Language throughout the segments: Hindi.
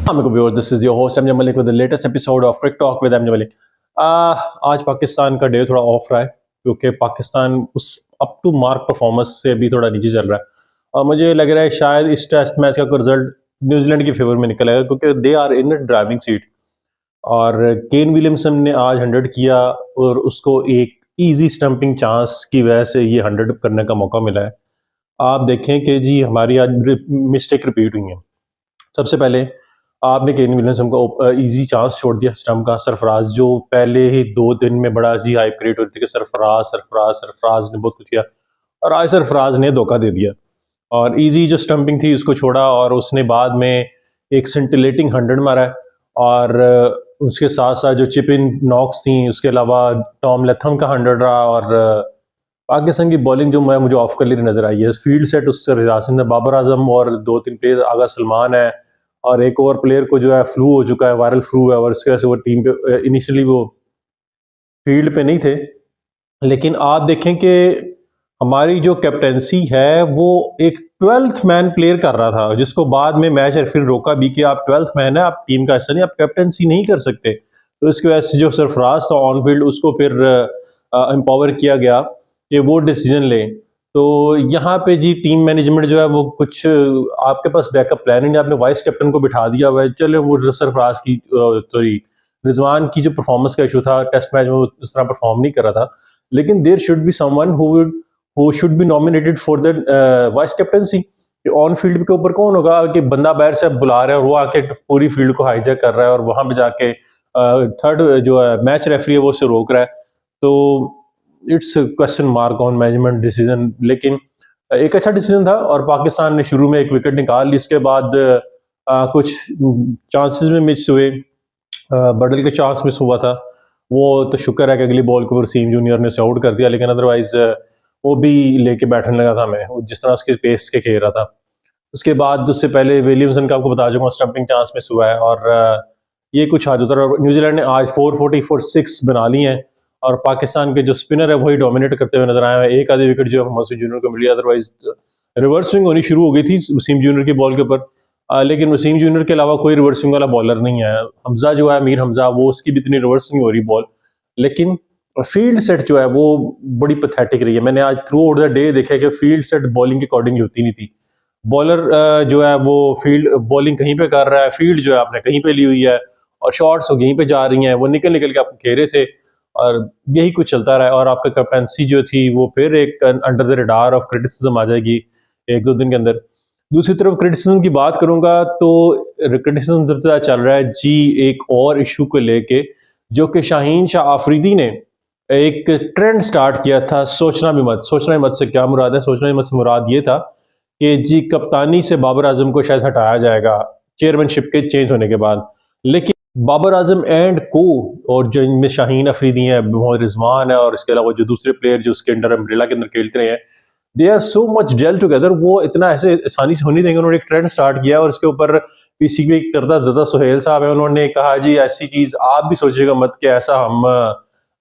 Assalamualaikum viewers, this is your host Amjad Malik with the latest episode of Cricket Talk with Amjad Malik। आज पाकिस्तान का डे थोड़ा ऑफ रहा है क्योंकि पाकिस्तान उस अप टू मार्क परफॉर्मेंस से भी थोड़ा नीचे चल रहा है और मुझे लग रहा है शायद इस टेस्ट मैच का रिजल्ट न्यूजीलैंड के फेवर में निकल आएगा क्योंकि they are in driving seat. और केन विलियमसन ने आज 100 किया और उसको एक इजी स्टंपिंग चांस की वजह से ये 100 करने का मौका मिला है। आप देखें कि जी हमारी आज मिस्टेक रिपीट हुई है। सबसे पहले आपने केन विलियमसन को इजी चांस छोड़ दिया स्टंप का। सरफराज जो पहले ही 2 दिन में बड़ा जी हाइप क्रिएट हो रही थी कि सरफराज सरफराज सरफराज ने बहुत कुछ किया और आज सरफराज ने धोखा दे दिया और इजी जो स्टंपिंग थी उसको छोड़ा और उसने बाद में एक सेंटिलेटिंग 100 मारा है। और उसके साथ साथ जो चिप इन नॉक्स थी, उसके अलावा टॉम लैथम का 100 रहा और पाकिस्तान की बॉलिंग जो मुझे ऑफ कर ली नजर आई है। फील्ड सेट उससे रियासत बाबर आजम और 2-3 प्लेयर आगा सलमान है और एक और प्लेयर को जो है फ्लू हो चुका है, वायरल फ्लू है और इसकी वजह से वो टीम पे इनिशियली वो फील्ड पे नहीं थे। लेकिन आप देखें कि हमारी जो कैप्टेंसी है वो एक 12th मैन प्लेयर कर रहा था जिसको बाद में मैच फिर रोका भी कि आप 12th मैन है, आप टीम का हिस्सा नहीं, आप कैप्टेंसी नहीं कर सकते। तो इसकी वजह से जो सरफराज था ऑन फील्ड उसको फिर एम्पावर किया गया कि वो डिसीजन ले। तो यहाँ पे जी टीम मैनेजमेंट जो है वो कुछ आपके पास बैकअप प्लान नहीं, आपने वाइस कैप्टन को बिठा दिया हुआ है। चले वो सरफराज की सॉरी रिजवान की जो परफॉर्मेंस का इशू था, टेस्ट मैच में वो इस तरह परफॉर्म नहीं कर रहा था, लेकिन there should be someone who should be nominated for the vice captaincy. On field के ऊपर कौन होगा कि बंदा बाहर से बुला रहा है और वो आके पूरी फील्ड को हाईजैक कर रहा है और वहां पे जाके थर्ड जो है मैच रेफरी है वो उसे रोक रहा है। तो it's question mark on management decision. लेकिन एक अच्छा डिसीजन था और पाकिस्तान ने शुरू में एक विकेट निकाल ली। इसके बाद कुछ चांसेस में मिस हुए, बडल के चांस मिस हुआ था, वो तो शुक्र है कि अगली बॉल के ऊपर वसीम जूनियर ने उसे आउट कर दिया, लेकिन अदरवाइज वो भी लेके बैठने लगा था मैं जिस तरह उसके पेस के खेल रहा था। उसके बाद उससे पहले विलियमसन का आपको बता चुका स्टंपिंग चांस मिस हुआ है और ये कुछ हाथ उतर। न्यूजीलैंड ने आज 440 बना ली हैं और पाकिस्तान के जो स्पिनर है वही डोमिनेट करते हुए नजर आए हैं। एक आधी विकेट जो है मोहम्मद जूनियर को मिली, अदरवाइज रिवर्स स्विंग होनी शुरू हो गई थी वसीम जूनियर की बॉल के ऊपर, लेकिन वसीम जूनियर के अलावा कोई रिवर्स स्विंग वाला बॉलर नहीं है। हमजा जो है मीर हमजा, वो उसकी भी इतनी रिवर्स स्विंग हो रही बॉल, लेकिन फील्ड सेट जो है वो बड़ी पैथेटिक रही है। मैंने आज थ्रू आउट द डे देखा कि फील्ड सेट बॉलिंग के अकॉर्डिंग होती नहीं थी। बॉलर जो है वो फील्ड बॉलिंग कहीं पे कर रहा है, फील्ड जो है आपने कहीं पे ली हुई है और शॉट्स कहीं पे जा रही हैं, वो निकल निकल के आप घेरे थे और यही कुछ चलता रहा। और आपका कैप्टेंसी जो थी वो फिर एक under the radar of criticism आ जाएगी 1-2 दिन के अंदर। दूसरी तरफ क्रिटिसिज्म की बात करूंगा तो क्रिटिसिज्म चल रहा है जी एक और इशू को लेके, जो कि शाहीन शाह आफरीदी ने एक ट्रेंड स्टार्ट किया था, सोचना भी मत। सोचना भी मत से क्या मुराद है? सोचना भी मत से मुराद ये था कि जी कप्तानी से बाबर आजम को शायद हटाया जाएगा चेयरमैनशिप के चेंज होने के बाद, लेकिन बाबर आजम एंड को और जो इनमें शाहीन अफरीदी हैं, मोहम्मद रिजवान है और इसके अलावा जो दूसरे प्लेयर जो उसके अंडर अम्ब्रेला के अंदर खेलते रहे हैं, they are so much gel together. वो इतना ऐसे आसानी से होने देंगे। उन्होंने एक ट्रेंड स्टार्ट किया और इसके ऊपर पीसीबी करदा दादा सुहेल साहब है, उन्होंने कहा जी ऐसी चीज आप भी सोचिएगा मत कि ऐसा हम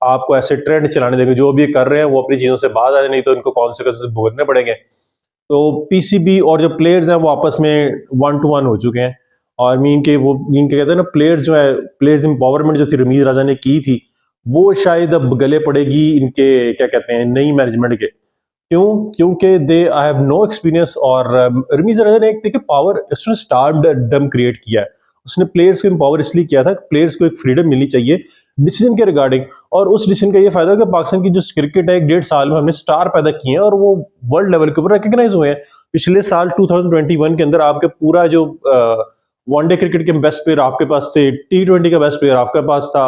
आपको ऐसे ट्रेंड चलाने देंगे। जो भी कर रहे हैं वो अपनी चीजों से बाहर आ जाए, नहीं तो इनको कॉन्सिक्वेंसेस भुगतने पड़ेंगे। तो पीसीबी और जो प्लेयर्स हैं वो आपस में 1-to-1 हो चुके हैं और मीन के कहते हैं ना, प्लेयर्स जो है, प्लेयर्स एम्पावरमेंट जो थी रमीज राजा ने की थी, वो शायद अब गले पड़ेगी इनके क्या कहते हैं नई मैनेजमेंट के। क्यों? क्योंकि दे आई हैव नो एक्सपीरियंस। और रमीज राजा ने एक देखिए पावर, उसने स्टारडम क्रिएट किया है। उसने प्लेयर्स को एम्पावर इसलिए किया था, प्लेयर्स को एक फ्रीडम मिलनी चाहिए डिसीजन के रिगार्डिंग, और उस डिसीजन का ये फायदा है कि पाकिस्तान की जो क्रिकेट है 1.5 साल में हमने स्टार पैदा किए हैं और वो वर्ल्ड लेवल के ऊपर रिकग्नाइज हुए हैं। पिछले साल 2021 के अंदर आपके पूरा जो वनडे क्रिकेट के बेस्ट प्लेयर आपके पास थे, T20 का बेस्ट प्लेयर आपके पास था,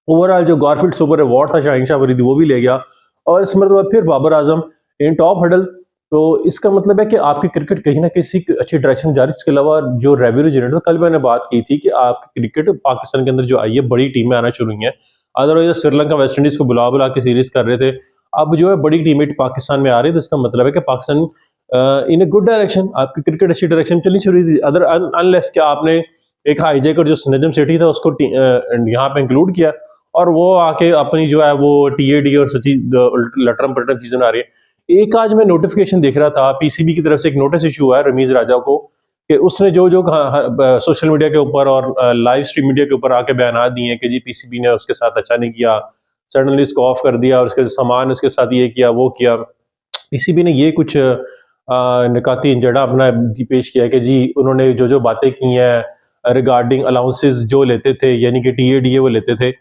ओवरऑल जो गारफील्ड सुपर अवार्ड था शाहीन शाह अफरीदी वो भी ले गया और इस मतलब फिर बाबर आजम इन टॉप हडल। तो इसका मतलब है कि आपकी क्रिकेट कहीं ना किसी अच्छी डायरेक्शन जा रही है। इसके अलावा जो रेवेन्यू जनरेटर, कल मैंने बात की थी कि आपकी क्रिकेट पाकिस्तान के अंदर जो आई है बड़ी टीमें आना शुरू हुई हैं। अदरवाइज श्रीलंका वेस्ट इंडीज को बुला बुला के सीरीज कर रहे थे, अब जो है बड़ी टीमें पाकिस्तान में आ रही है। तो इसका मतलब है कि पाकिस्तान इन ए गुड डायरेक्शन, आपकी क्रिकेट अच्छी डायरेक्शन चलनी शुरू हुई। अदर अनलेस क्या आपने एक हाईजैकर जो नजम सेठी था उसको यहाँ पे इंक्लूड किया और वो आके अपनी जो है वो टीएडी और सची लटरम पटरम चीजें आ रही है। एक आज मैं नोटिफिकेशन देख रहा था, पीसीबी की तरफ से एक नोटिस इशू हुआ है रमीज राजा को कि उसने जो जो सोशल मीडिया के ऊपर और लाइव स्ट्रीम मीडिया के ऊपर आके बयान दिए हैं कि जी पीसीबी ने उसके साथ अच्छा नहीं किया, सडनली उसको ऑफ कर दिया और उसके सामान उसके साथ ये किया वो किया। पीसीबी ने ये कुछ निकाती इंजड़ा अपना पेश किया कि जी उन्होंने जो जो बातें की हैं रिगार्डिंग अलाउंसेस जो लेते थे, यानी कि टीएडीए वो लेते थे,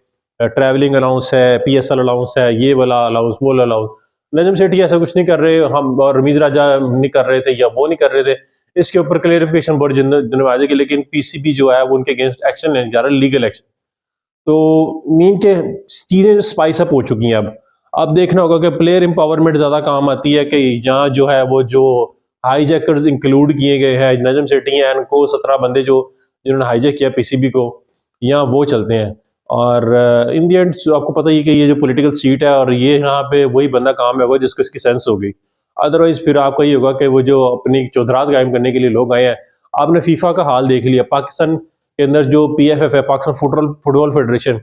ट्रैवलिंग अलाउंस है, पीएसएल अलाउंस है, ये वाला अलाउंस वो अलाउंस, नजम सेठी ऐसा कुछ नहीं कर रहे हम, और रमीज राजा नहीं कर रहे थे या वो नहीं कर रहे थे। इसके ऊपर क्लेरिफिकेशन बहुत जनवाजे की, लेकिन पीसीबी जो है वो उनके अगेंस्ट एक्शन लेने जा रहा है, लीगल एक्शन। तो मीन के चीजें स्पाइस अप हो चुकी हैं। अब देखना होगा कि प्लेयर एम्पावरमेंट ज्यादा काम आती है कि यहाँ जो है वो जो हाईजैकर्स इंक्लूड किए गए हैं, नजम सेठी एंड को 17 बंदे जो जिन्होंने हाईजैक किया पीसीबी को, यहाँ वो चलते हैं। और इन दी एंड आपको पता ही कि ये जो पॉलिटिकल सीट है और ये यहाँ पे वही बंदा काम है वो जिसको इसकी सेंस हो गई। अदरवाइज फिर आपका ये होगा कि वो जो अपनी चौधरात कायम करने के लिए लोग आए हैं। आपने फीफा का हाल देख लिया, पाकिस्तान के अंदर जो पीएफएफ है, पाकिस्तान फुटबॉल फेडरेशन,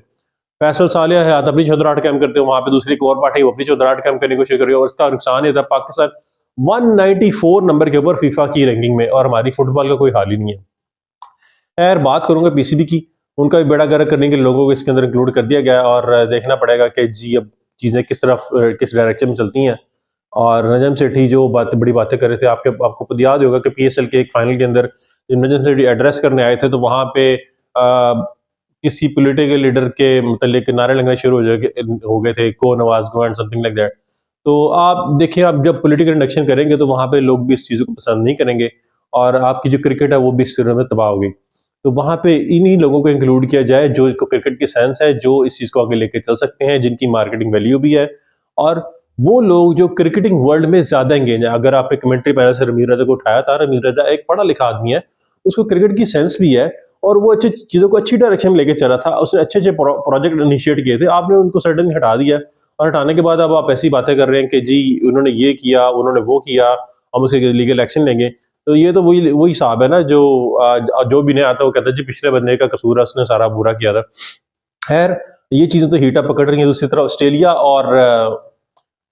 फैसल सालिया है अपनी चौधराहट कैम करते हो, वहां पे दूसरी एक और पार्टी वो अपनी चौधराहट कैम करने की कोशिश कर रही है, और इसका नुकसान ये था पाकिस्तान 194 नंबर के ऊपर फीफा की रैंकिंग में, और हमारी फुटबॉल का कोई हाल ही नहीं है। खैर बात करूंगा पीसीबी की, उनका भी बेड़ा गर्क करने के लिए लोगों को इसके अंदर इंक्लूड कर दिया गया है, और देखना पड़ेगा कि जी अब चीजें किस तरफ किस डायरेक्शन में चलती हैं। और नजम सेठी जो बड़ी बातें कर रहे थे, आपको खुद याद होगा कि पीएसएल के एक फाइनल के अंदर जब नजम सेठी एड्रेस करने आए थे तो वहां पे किसी पॉलिटिकल लीडर के मतलब नारे लगने शुरू हो गए थे, को Nawaz go and something like that. तो आप देखिए, आप जब पॉलिटिकल इंडक्शन करेंगे तो वहां पे लोग भी इस चीज़ को पसंद नहीं करेंगे, और आपकी जो क्रिकेट है वो भी इस में तबाह होगी। तो वहां पे इन्हीं लोगों को इंक्लूड किया जाए जो क्रिकेट की सेंस है, जो इस चीज़ को आगे लेके चल सकते हैं, जिनकी मार्केटिंग वैल्यू भी है, और वो लोग जो क्रिकेटिंग वर्ल्ड में ज्यादा एंगेज है। अगर आपने कमेंट्री पैनल से रमीज राजा को उठाया था, रमीज राजा एक पढ़ा लिखा आदमी है, उसको क्रिकेट की सेंस भी है, और वो अच्छी चीजों को अच्छी डायरेक्शन में लेके चला था, उसने अच्छे अच्छे प्रोजेक्ट इनिशिएट किए थे। आपने उनको सडनली हटा दिया, और हटाने के बाद अब आप ऐसी बातें कर रहे हैं कि जी उन्होंने ये किया, उन्होंने वो किया, हम उसके लीगल एक्शन लेंगे। तो ये तो वही वही हिसाब है ना, जो भी नहीं आता वो कहता है जी पिछले बंदे का कसूर है, उसने सारा बुरा किया था। खैर ये चीजें तो हीट अप पकड़ रही है। दूसरी तरफ ऑस्ट्रेलिया और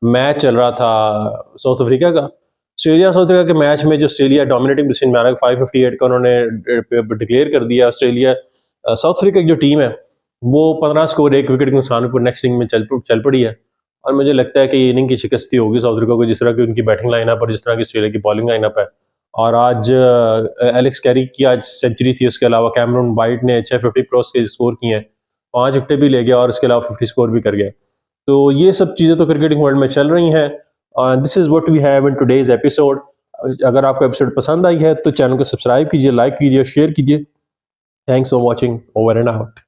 मैच चल रहा था साउथ अफ्रीका का। ऑस्ट्रेलिया साउथ अफ्रीका के मैच में जो ऑस्ट्रेलिया डोमिनेटिंग पोजीशन में आ रहा है, 558 का उन्होंने डिक्लेयर कर दिया। ऑस्ट्रेलिया साउथ अफ्रीका की जो टीम है वो 15 स्कोर 1 विकेट के नुकसान पर नेक्स्ट इनिंग में चल पड़ी है, और मुझे लगता है कि ये इनिंग की शिकस्ती होगी साउथ अफ्रीका को, जिस तरह की उनकी बैटिंग लाइनअप और जिस तरह की ऑस्ट्रेलिया की बॉलिंग लाइनअप है। और आज एलेक्स कैरी की आज सेंचुरी थी, उसके अलावा कैमरून वाइट ने 650 क्रॉस के स्कोर किए हैं, 5 विकेट भी ले गया, और इसके अलावा 50 स्कोर भी कर गया। तो ये सब चीज़ें तो क्रिकेटिंग वर्ल्ड में चल रही हैं। This is what we have in today's episode. अगर आपको एपिसोड पसंद आई है तो चैनल को सब्सक्राइब कीजिए, लाइक कीजिए, शेयर कीजिए। Thanks for watching, over and out.